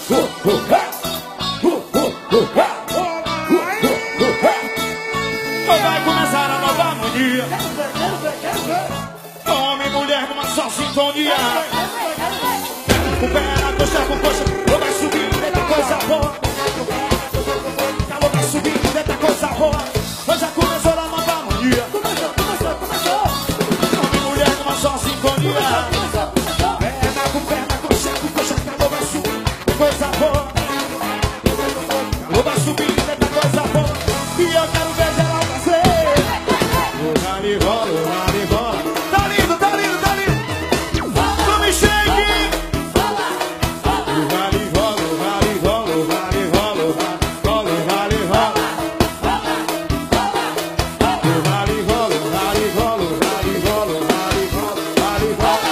Vai começar a nova harmonia. Homem e mulher numa só sintonia. O pé na coxa com coxa, vai subir, eita coisa boa. Calor vai subir, eita coisa boa. Mas já começou a nova harmonia. Homem e mulher numa só sintonia. Perna com coxa, calor vai subir, coisa boa. Calor vai subir, eita coisa boa. E eu quero ver geral fazer. O vale rola, o vale rola. Tá lindo, tá lindo, tá lindo. Tome shake. O vale rola, o vale rola, o vale rola, o vale rola. O vale rola, o vale rola, o vale rola, o vale rola, vale rola.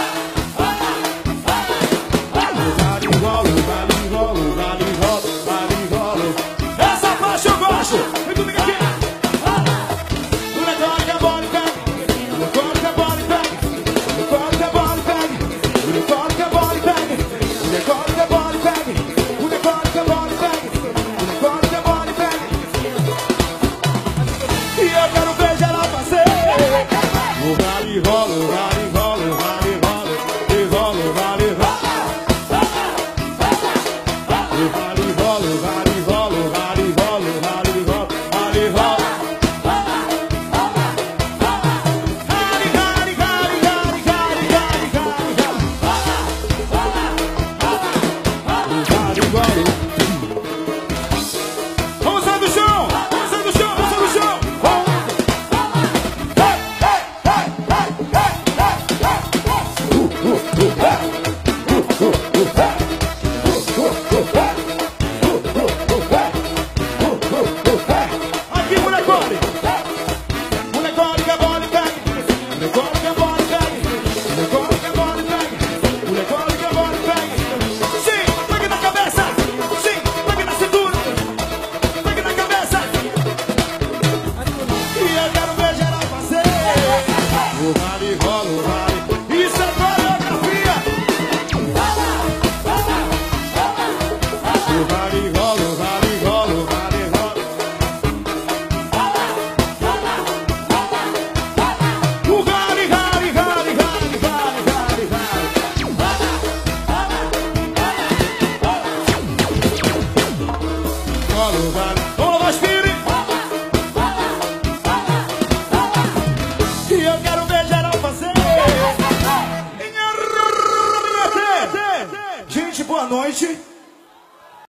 O vale rola, o vale rola, o vale rola, vale rola. Essa faixa eu gosto. Vem comigo aqui. O negócio que a bola pega. O negócio que a bola pega. O negócio que a bola pega. O negócio que a bola pega. O negócio que a bola pega. O negócio que a bola pega. O negócio que a bola pega. E eu quero ver geral fazer. O vale rola, o vale rola, o vale rola. E rola, o vale rola. O vale rola, o vale rola, o vale rola, o vale rola, vale rola. Vale, vale, vale, vale, vale, vale, vale, vale. Vamos sair do chão, vamos sair do chão, vamos sair do chão. Aqui, molecole. Molecole que a bola pega. Molecole que a bola pega. Molecole que a bola pega. Molecole que a bola pega. Sim, pegue na cabeça. Sim, pegue na cintura. Pegue na cabeça. E eu quero ver geral fazer. O vale rola, o vale. Isso é coreografia. O vale rola, o vale rola, o vale rola. O vale, vale, vale, vale, vale, vale, vale. Rola o vale. Vamos lá, Spiri. E eu quero ver geral fazer. Gente, boa noite.